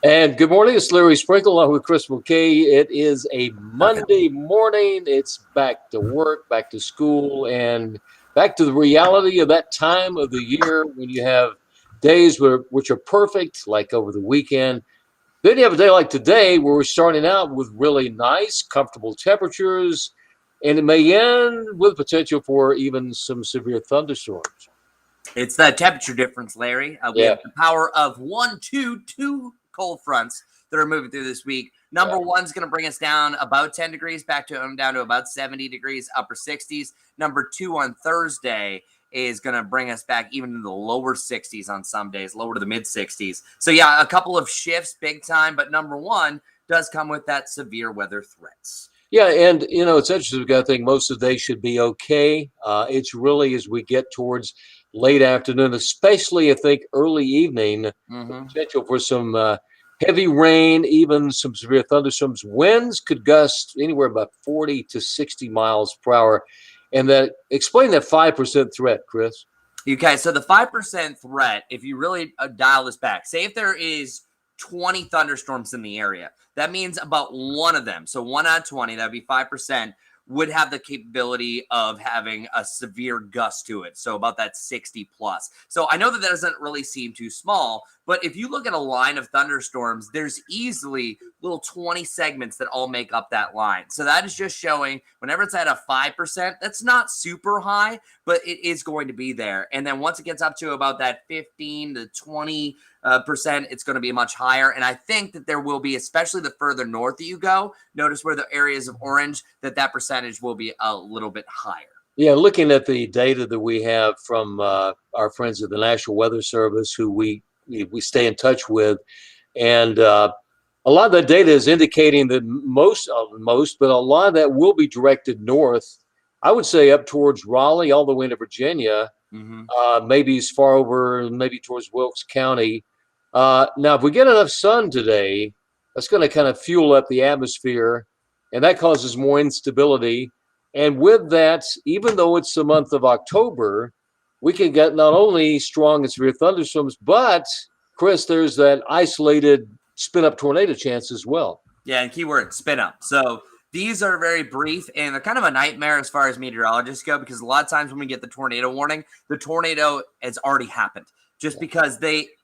And good morning. It's Larry Sprinkle along with Chris Mulcahy. It is a Monday morning. It's back to work, back to school, and back to the reality of that time of the year when you have days which are perfect, like over the weekend. Then you have a day like today where we're starting out with really nice, comfortable temperatures, and it may end with potential for even some severe thunderstorms. It's the temperature difference, Larry. We Yeah. have the power of two cold fronts that are moving through this week. Number one's going to bring us down about 10 degrees, down to about 70 degrees, upper 60s. Number two on Thursday is going to bring us back even to the lower 60s on some days, lower to the mid 60s. So, yeah, a couple of shifts, big time. But number one does come with that severe weather threats. Yeah, and it's interesting. We've got to think most of the day should be okay. It's really as we get towards late afternoon, especially I think early evening, the potential for some heavy rain, even some severe thunderstorms. Winds could gust anywhere about 40 to 60 miles per hour, and explain that 5% threat, Chris. Okay, so the 5% threat, if you really dial this back, say if there is 20 thunderstorms in the area, that means about one of them, so 1 out of 20, that'd be 5%, would have the capability of having a severe gust to it. So about that 60 plus. So I know that doesn't really seem too small, but if you look at a line of thunderstorms, there's easily little 20 segments that all make up that line. So that is just showing whenever it's at a 5%, that's not super high, but it is going to be there. And then once it gets up to about that 15 to 20 percent, it's going to be much higher. And I think that there will be, especially the further north that you go, notice where the areas of orange, that percentage will be a little bit higher. Yeah, looking at the data that we have from our friends at the National Weather Service, who we stay in touch with, and a lot of the data is indicating that but a lot of that will be directed north. I would say up towards Raleigh, all the way into Virginia, maybe as far over, maybe towards Wilkes County. Now, if we get enough sun today, that's going to kind of fuel up the atmosphere, and that causes more instability. And with that, even though it's the month of October, we can get not only strong and severe thunderstorms, but, Chris, there's that isolated spin-up tornado chance as well. Yeah, and keyword, spin up. So these are very brief, and they're kind of a nightmare as far as meteorologists go, because a lot of times when we get the tornado warning, the tornado has already happened. Just because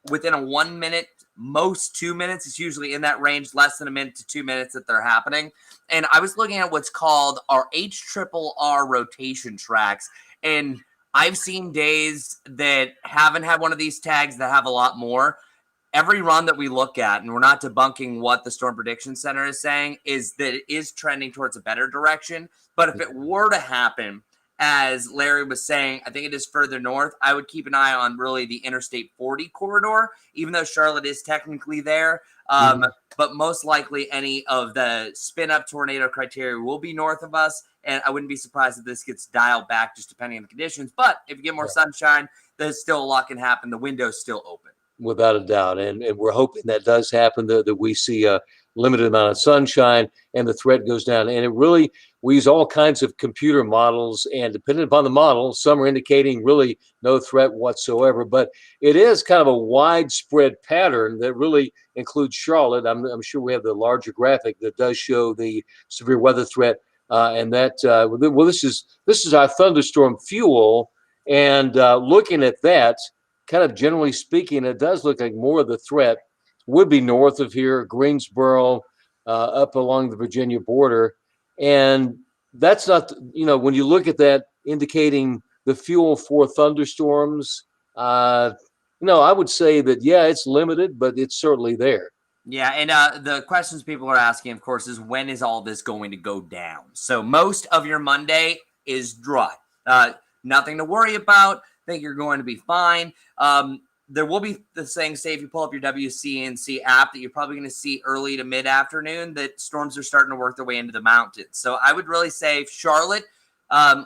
within a 1 minute, most 2 minutes, it's usually in that range, less than a minute to 2 minutes that they're happening. And I was looking at what's called our HRRR rotation tracks, and I've seen days that haven't had one of these tags that have a lot more. Every run that we look at, and we're not debunking what the Storm Prediction Center is saying, is that it is trending towards a better direction. But if it were to happen, as Larry was saying, I think it is further north, I would keep an eye on really the Interstate 40 corridor, even though Charlotte is technically there. But most likely any of the spin-up tornado criteria will be north of us. And I wouldn't be surprised if this gets dialed back just depending on the conditions. But if you get more sunshine, there's still a lot can happen. The window's still open. Without a doubt. And we're hoping that does happen, that we see a limited amount of sunshine and the threat goes down. And we use all kinds of computer models, and depending upon the model, some are indicating really no threat whatsoever. But it is kind of a widespread pattern that really includes Charlotte. I'm sure we have the larger graphic that does show the severe weather threat. And that, this is our thunderstorm fuel. And looking at that, kind of generally speaking, it does look like more of the threat would be north of here, Greensboro, up along the Virginia border. And that's not, when you look at that indicating the fuel for thunderstorms, I would say that, yeah, it's limited, but it's certainly there. Yeah, and the questions people are asking, of course, is when is all this going to go down? So most of your Monday is dry. Nothing to worry about. Think you're going to be fine. There will be the saying, say, if you pull up your WCNC app, that you're probably going to see early to mid-afternoon that storms are starting to work their way into the mountains. So I would really say Charlotte,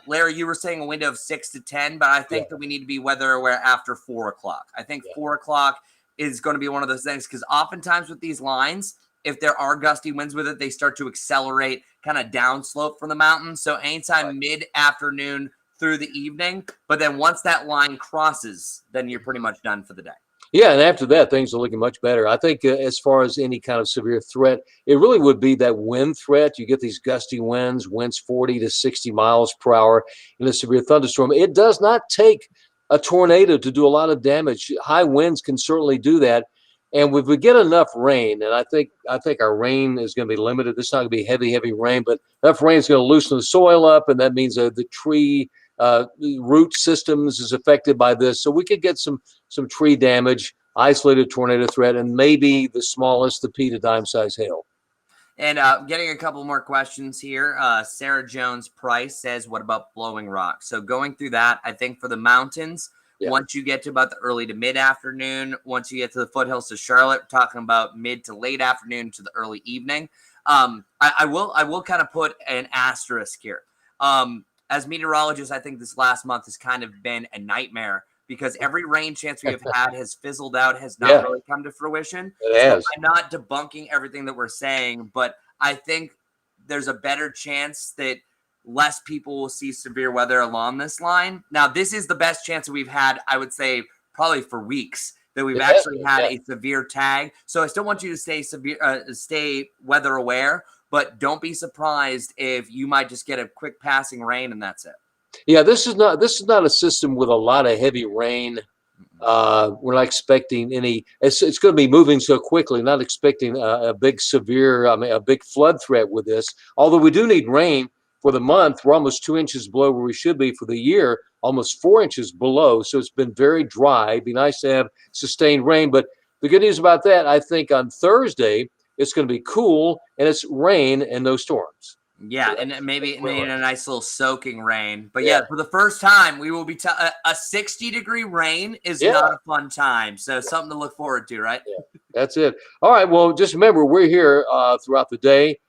Larry, you were saying a window of 6 to 10, but I think that we need to be weather aware after 4 o'clock. I think 4 o'clock is going to be one of those things, because oftentimes with these lines, if there are gusty winds with it, they start to accelerate kind of downslope from the mountain. So anytime mid-afternoon through the evening, but then once that line crosses, then you're pretty much done for the day. Yeah, and after that, things are looking much better. I think as far as any kind of severe threat, it really would be that wind threat. You get these gusty winds 40 to 60 miles per hour in a severe thunderstorm. It does not take a tornado to do a lot of damage. High winds can certainly do that. And if we get enough rain, and I think our rain is going to be limited. It's not going to be heavy rain, but enough rain is going to loosen the soil up, and that means the tree root systems is affected by this. So we could get some tree damage, isolated tornado threat, and maybe the smallest, the pea to dime size hail. And getting a couple more questions here. Sarah Jones Price says, what about blowing rocks? So going through that, I think for the mountains, once you get to about the early to mid afternoon, once you get to the foothills to Charlotte, we're talking about mid to late afternoon to the early evening. I will kind of put an asterisk here. As meteorologists, I think this last month has kind of been a nightmare because every rain chance we have had has fizzled out, has not really come to fruition. It has. I'm not debunking everything that we're saying, but I think there's a better chance that less people will see severe weather along this line. Now, this is the best chance that we've had, I would say, probably for weeks that we've actually had a severe tag. So I still want you to stay weather aware, but don't be surprised if you might just get a quick passing rain and that's it. Yeah, this is not a system with a lot of heavy rain. We're not expecting any. It's going to be moving so quickly. Not expecting a big a big flood threat with this. Although we do need rain for the month. We're almost 2 inches below where we should be for the year. Almost 4 inches below. So it's been very dry. It'd be nice to have sustained rain. But the good news about that, I think on Thursday it's going to be cool and it's rain and no storms. Yeah, and maybe a nice little soaking rain. But yeah, for the first time, we will be a 60-degree rain is not a fun time. So something to look forward to, right? Yeah, that's it. All right. Well, just remember, we're here throughout the day.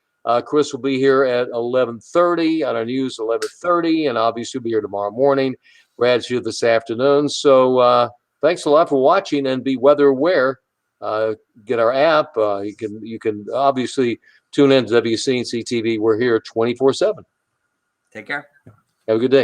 Chris will be here at 11:30 on our news, 11:30, and obviously be here tomorrow morning. Brad's here this afternoon. So thanks a lot for watching and be weather aware. Get our app. You can obviously tune in to WCNC TV. We're here 24/7. Take care. Have a good day.